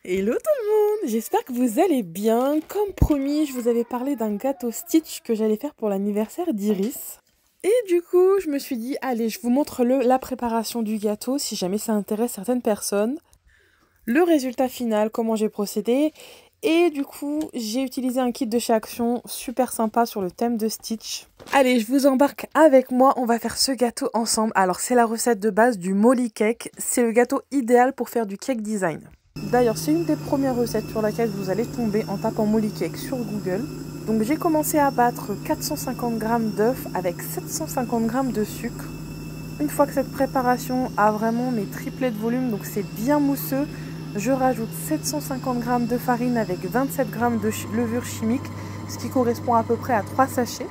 Hello tout le monde, j'espère que vous allez bien. Comme promis, je vous avais parlé d'un gâteau Stitch que j'allais faire pour l'anniversaire d'Iris. Et du coup, je me suis dit, allez, je vous montre la préparation du gâteau si jamais ça intéresse certaines personnes. Le résultat final, comment j'ai procédé. Et du coup, j'ai utilisé un kit de chez Action super sympa sur le thème de Stitch. Allez, je vous embarque avec moi, on va faire ce gâteau ensemble. Alors, c'est la recette de base du Molly Cake. C'est le gâteau idéal pour faire du cake design. D'ailleurs, c'est une des premières recettes sur laquelle vous allez tomber en tapant Molly Cake sur Google. Donc j'ai commencé à battre 450 g d'œufs avec 750 g de sucre. Une fois que cette préparation a vraiment triplé de volume, donc c'est bien mousseux, je rajoute 750 g de farine avec 27 g de levure chimique, ce qui correspond à peu près à 3 sachets.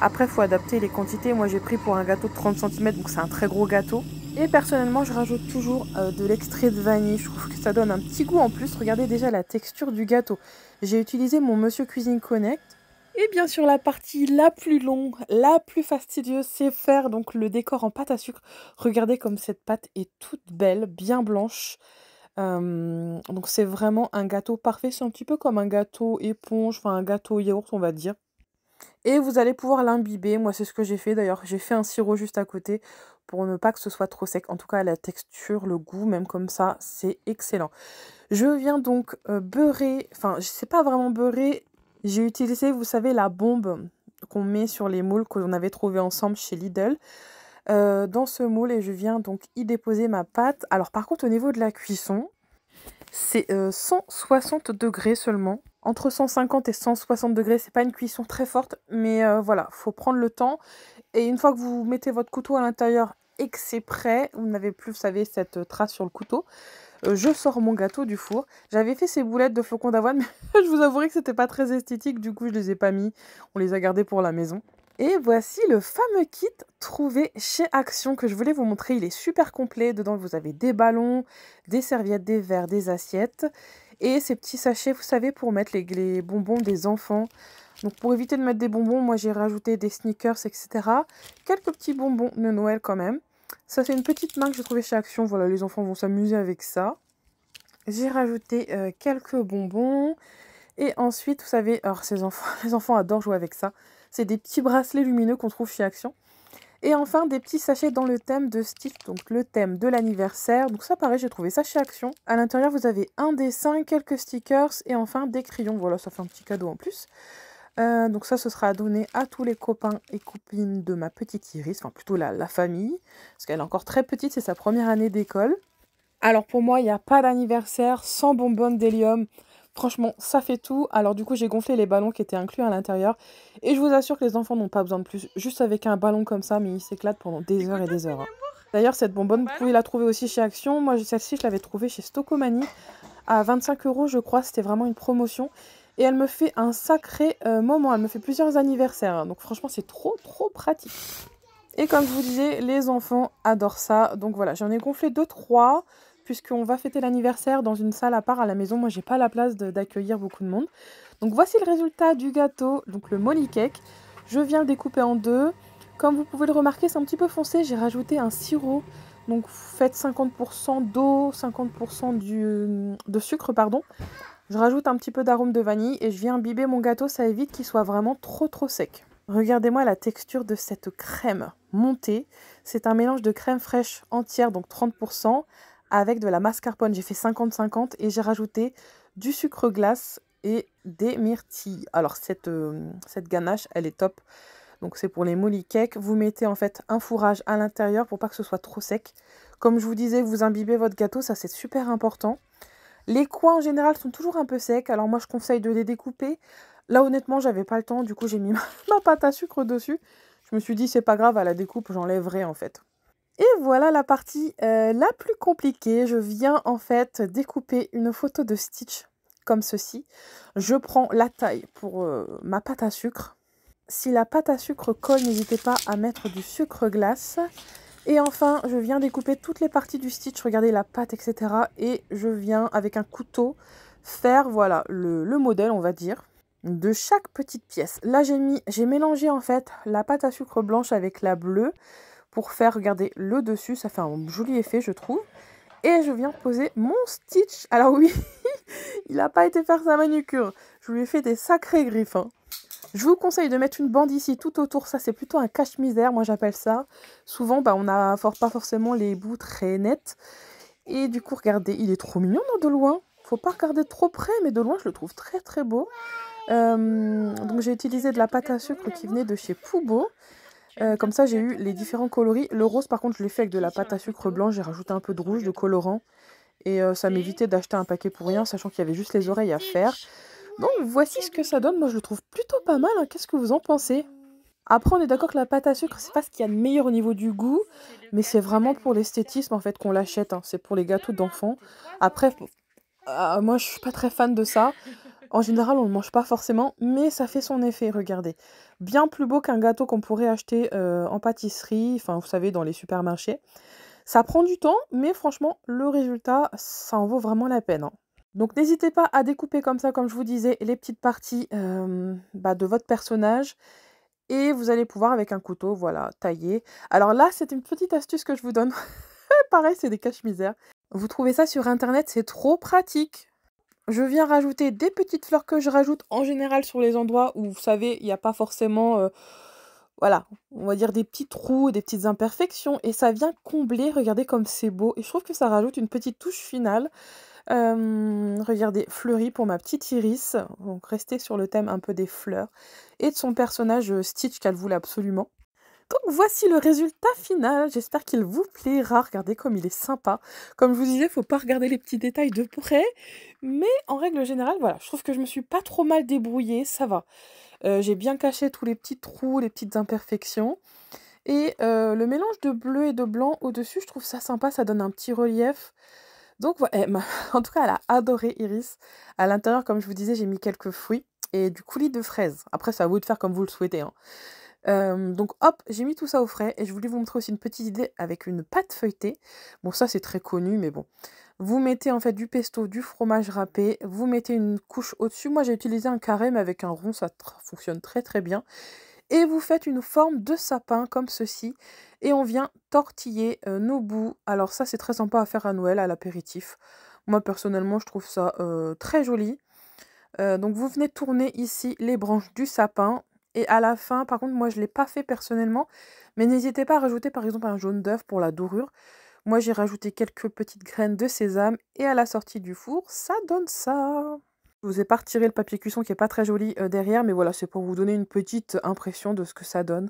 Après, il faut adapter les quantités. Moi, j'ai pris pour un gâteau de 30 cm, donc c'est un très gros gâteau. Et personnellement, je rajoute toujours de l'extrait de vanille. Je trouve que ça donne un petit goût en plus. Regardez déjà la texture du gâteau. J'ai utilisé mon Monsieur Cuisine Connect. Et bien sûr, la partie la plus longue, la plus fastidieuse, c'est faire donc le décor en pâte à sucre. Regardez comme cette pâte est toute belle, bien blanche. Donc c'est vraiment un gâteau parfait. C'est un petit peu comme un gâteau éponge, enfin un gâteau yaourt, on va dire. Et vous allez pouvoir l'imbiber. Moi, c'est ce que j'ai fait. D'ailleurs, j'ai fait un sirop juste à côté pour ne pas que ce soit trop sec. En tout cas, la texture, le goût, même comme ça, c'est excellent. Je viens donc beurrer, enfin, je sais pas vraiment beurrer. J'ai utilisé, vous savez, la bombe qu'on met sur les moules qu'on avait trouvé ensemble chez Lidl. Dans ce moule, et je viens donc y déposer ma pâte. Alors, par contre, au niveau de la cuisson, c'est 160 degrés seulement. Entre 150 et 160 degrés, c'est pas une cuisson très forte, mais voilà, faut prendre le temps. Et une fois que vous mettez votre couteau à l'intérieur et que c'est prêt, vous n'avez plus, vous savez, cette trace sur le couteau, je sors mon gâteau du four. J'avais fait ces boulettes de flocons d'avoine, mais je vous avouerai que c'était pas très esthétique, du coup je les ai pas mis. On les a gardés pour la maison. Et voici le fameux kit trouvé chez Action que je voulais vous montrer. Il est super complet. Dedans, vous avez des ballons, des serviettes, des verres, des assiettes. Et ces petits sachets, vous savez, pour mettre les bonbons des enfants. Donc pour éviter de mettre des bonbons, moi j'ai rajouté des sneakers, etc. Quelques petits bonbons de Noël quand même. Ça c'est une petite main que j'ai trouvée chez Action. Voilà, les enfants vont s'amuser avec ça. J'ai rajouté quelques bonbons. Et ensuite, vous savez, alors les enfants adorent jouer avec ça. C'est des petits bracelets lumineux qu'on trouve chez Action. Et enfin, des petits sachets dans le thème de Stitch, donc le thème de l'anniversaire. Donc ça, pareil, j'ai trouvé ça chez Action. À l'intérieur, vous avez un dessin, quelques stickers et enfin des crayons. Voilà, ça fait un petit cadeau en plus. Donc ça, ce sera à donner à tous les copains et copines de ma petite Iris, enfin plutôt la famille, parce qu'elle est encore très petite, c'est sa première année d'école. Alors pour moi, il n'y a pas d'anniversaire sans bonbonne d'hélium. Franchement, ça fait tout. Alors du coup, j'ai gonflé les ballons qui étaient inclus à l'intérieur. Et je vous assure que les enfants n'ont pas besoin de plus. Juste avec un ballon comme ça, mais ils s'éclatent pendant des heures et des heures, hein. D'ailleurs, cette bonbonne, vous pouvez la trouver aussi chez Action. Moi, celle-ci, je l'avais trouvée chez Stocomanie à 25 €, je crois. C'était vraiment une promotion. Et elle me fait un sacré moment. Elle me fait plusieurs anniversaires, hein. Donc franchement, c'est trop, trop pratique. Et comme je vous disais, les enfants adorent ça. Donc voilà, j'en ai gonflé 2-3 puisqu'on va fêter l'anniversaire dans une salle à part à la maison. Moi, j'ai pas la place d'accueillir beaucoup de monde. Donc voici le résultat du gâteau, donc le Molly Cake. Je viens le découper en deux. Comme vous pouvez le remarquer, c'est un petit peu foncé. J'ai rajouté un sirop. Donc faites 50% d'eau, 50% de sucre, pardon. Je rajoute un petit peu d'arôme de vanille et je viens imbiber mon gâteau. Ça évite qu'il soit vraiment trop trop sec. Regardez-moi la texture de cette crème montée. C'est un mélange de crème fraîche entière, donc 30%, avec de la mascarpone. J'ai fait 50-50 et j'ai rajouté du sucre glace et des myrtilles. Alors cette ganache, elle est top. Donc c'est pour les molly cakes. Vous mettez en fait un fourrage à l'intérieur pour pas que ce soit trop sec. Comme je vous disais, vous imbibez votre gâteau, ça c'est super important. Les coins en général sont toujours un peu secs, alors moi je conseille de les découper. Là honnêtement j'avais pas le temps, du coup j'ai mis ma pâte à sucre dessus. Je me suis dit c'est pas grave, à la découpe j'enlèverai en fait. Et voilà la partie la plus compliquée. Je viens en fait découper une photo de Stitch comme ceci. Je prends la taille pour ma pâte à sucre. Si la pâte à sucre colle, n'hésitez pas à mettre du sucre glace. Et enfin, je viens découper toutes les parties du Stitch, regardez la pâte, etc. Et je viens, avec un couteau, faire, voilà, le modèle, on va dire, de chaque petite pièce. Là, j'ai mélangé, en fait, la pâte à sucre blanche avec la bleue pour faire, regardez, le dessus. Ça fait un joli effet, je trouve. Et je viens poser mon Stitch. Alors oui, Il n'a pas été faire sa manucure. Je lui ai fait des sacrées griffes, hein. Je vous conseille de mettre une bande ici tout autour. Ça, c'est plutôt un cache-misère, moi j'appelle ça. Souvent, on n'a pas forcément les bouts très nets. Et du coup, regardez, il est trop mignon de loin. Faut pas regarder trop près, mais de loin, je le trouve très très beau. Donc j'ai utilisé de la pâte à sucre qui venait de chez Poubo. Comme ça, j'ai eu les différents coloris. Le rose, par contre, je l'ai fait avec de la pâte à sucre blanche. J'ai rajouté un peu de rouge, de colorant. Et ça m'évitait d'acheter un paquet pour rien, sachant qu'il y avait juste les oreilles à faire. Donc voici ce que ça donne. Moi, je le trouve plutôt pas mal, hein. Qu'est-ce que vous en pensez? Après, on est d'accord que la pâte à sucre, c'est pas ce qu'il y a de meilleur au niveau du goût, mais c'est vraiment pour l'esthétisme en fait qu'on l'achète, hein. C'est pour les gâteaux d'enfants. Après, moi, je suis pas très fan de ça. En général, on ne le mange pas forcément, mais ça fait son effet, regardez. Bien plus beau qu'un gâteau qu'on pourrait acheter en pâtisserie, enfin, vous savez, dans les supermarchés. Ça prend du temps, mais franchement, le résultat, ça en vaut vraiment la peine, hein. Donc n'hésitez pas à découper comme ça, comme je vous disais, les petites parties de votre personnage. Et vous allez pouvoir, avec un couteau, voilà, tailler. Alors là, c'est une petite astuce que je vous donne. Pareil, c'est des cache-misères. Vous trouvez ça sur Internet, c'est trop pratique. Je viens rajouter des petites fleurs que je rajoute en général sur les endroits où, vous savez, il n'y a pas forcément, voilà, on va dire des petits trous, des petites imperfections. Et ça vient combler, regardez comme c'est beau. Et je trouve que ça rajoute une petite touche finale. Regardez, fleuri pour ma petite Iris. Donc restez sur le thème un peu des fleurs. Et de son personnage Stitch qu'elle voulait absolument. Donc voici le résultat final. J'espère qu'il vous plaira. Regardez comme il est sympa. Comme je vous disais, faut pas regarder les petits détails de près. Mais en règle générale, voilà, je trouve que je me suis pas trop mal débrouillée. Ça va. J'ai bien caché tous les petits trous, les petites imperfections. Et le mélange de bleu et de blanc au-dessus, je trouve ça sympa. Ça donne un petit relief. Donc, en tout cas, elle a adoré Iris. À l'intérieur, comme je vous disais, j'ai mis quelques fruits et du coulis de fraises. Après, c'est à vous de faire comme vous le souhaitez, hein. Donc, hop, j'ai mis tout ça au frais. Et je voulais vous montrer aussi une petite idée avec une pâte feuilletée. Bon, ça, c'est très connu, mais bon. Vous mettez en fait du pesto, du fromage râpé. Vous mettez une couche au-dessus. Moi, j'ai utilisé un carré, mais avec un rond, ça fonctionne très, très bien. Et vous faites une forme de sapin comme ceci. Et on vient tortiller nos bouts. Alors ça, c'est très sympa à faire à Noël, à l'apéritif. Moi, personnellement, je trouve ça très joli. Donc vous venez tourner ici les branches du sapin. Et à la fin, par contre, moi, je ne l'ai pas fait personnellement. Mais n'hésitez pas à rajouter, par exemple, un jaune d'œuf pour la dorure. Moi, j'ai rajouté quelques petites graines de sésame. Et à la sortie du four, ça donne ça. Je vous ai pas retiré le papier cuisson qui est pas très joli derrière, mais voilà, c'est pour vous donner une petite impression de ce que ça donne.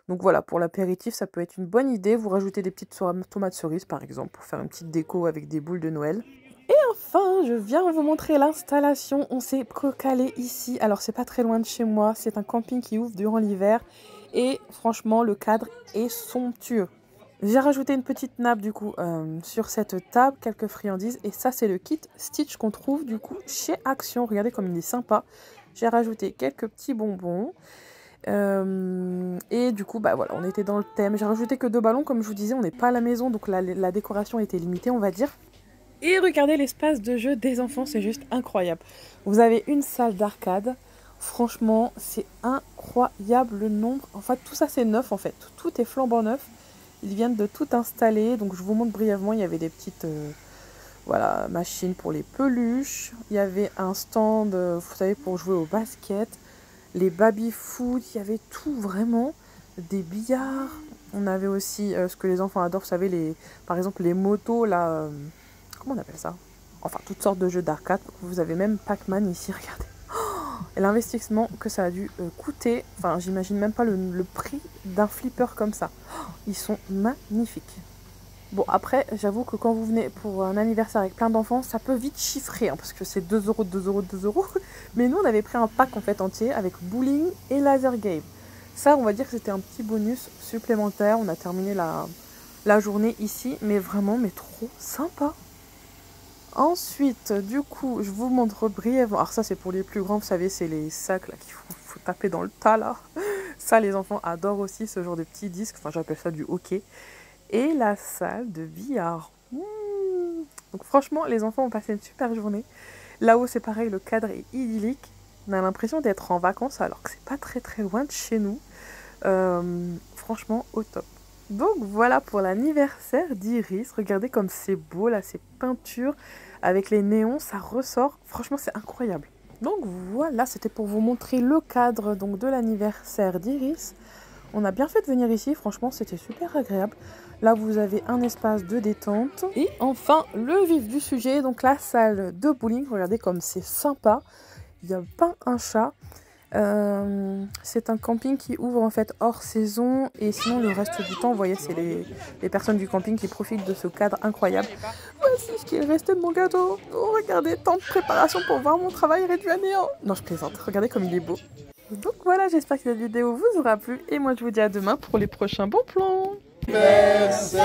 Donc voilà, pour l'apéritif, ça peut être une bonne idée. Vous rajoutez des petites tomates cerises, par exemple, pour faire une petite déco avec des boules de Noël. Et enfin, je viens vous montrer l'installation. On s'est calé ici. Alors, c'est pas très loin de chez moi. C'est un camping qui ouvre durant l'hiver. Et franchement, le cadre est somptueux. J'ai rajouté une petite nappe du coup sur cette table, quelques friandises. Et ça, c'est le kit Stitch qu'on trouve du coup chez Action. Regardez comme il est sympa. J'ai rajouté quelques petits bonbons. Et du coup, voilà, on était dans le thème. J'ai rajouté que 2 ballons, comme je vous disais, on n'est pas à la maison, donc la décoration était limitée, on va dire. Et regardez l'espace de jeu des enfants, c'est juste incroyable. Vous avez une salle d'arcade. Franchement, c'est incroyable le nombre. En fait, tout ça, c'est neuf en fait. Tout est flambant neuf. Ils viennent de tout installer. Donc, je vous montre brièvement. Il y avait des petites machines pour les peluches. Il y avait un stand, vous savez, pour jouer au basket. Les baby-foot, il y avait tout vraiment. Des billards. On avait aussi ce que les enfants adorent, vous savez, par exemple, les motos, là. Comment on appelle ça? Enfin, toutes sortes de jeux d'arcade. Vous avez même Pac-Man ici, regardez. Et l'investissement que ça a dû coûter, enfin, j'imagine même pas le prix d'un flipper comme ça. Ils sont magnifiques. Bon, après, j'avoue que quand vous venez pour un anniversaire avec plein d'enfants, ça peut vite chiffrer, hein, parce que c'est 2 euros, 2 euros, 2 euros. Mais nous, on avait pris un pack en fait entier avec bowling et laser game. Ça, on va dire que c'était un petit bonus supplémentaire. On a terminé la journée ici, mais vraiment, mais trop sympa. Ensuite, du coup, je vous montre brièvement. Alors ça, c'est pour les plus grands, vous savez, c'est les sacs là qu'il faut taper dans le tas là. Ça, les enfants adorent aussi ce genre de petits disques. Enfin, j'appelle ça du hockey. Et la salle de billard. Donc franchement, les enfants ont passé une super journée. Là-haut, c'est pareil, le cadre est idyllique. On a l'impression d'être en vacances alors que c'est pas très très loin de chez nous. Franchement, au top. Donc voilà pour l'anniversaire d'Iris. Regardez comme c'est beau là, ces peintures avec les néons, ça ressort. Franchement, c'est incroyable. Donc voilà, c'était pour vous montrer le cadre donc, de l'anniversaire d'Iris. On a bien fait de venir ici, franchement, c'était super agréable. Là, vous avez un espace de détente. Et enfin, le vif du sujet, donc la salle de bowling. Regardez comme c'est sympa. Il n'y a pas un chat. C'est un camping qui ouvre en fait hors saison et sinon le reste du temps, vous voyez, c'est les personnes du camping qui profitent de ce cadre incroyable. Voici ce qu'il restait de mon gâteau. Oh, regardez, tant de préparation pour voir mon travail réduit à néant. Non, je plaisante, regardez comme il est beau. Donc voilà, j'espère que cette vidéo vous aura plu et moi je vous dis à demain pour les prochains bons plans. Best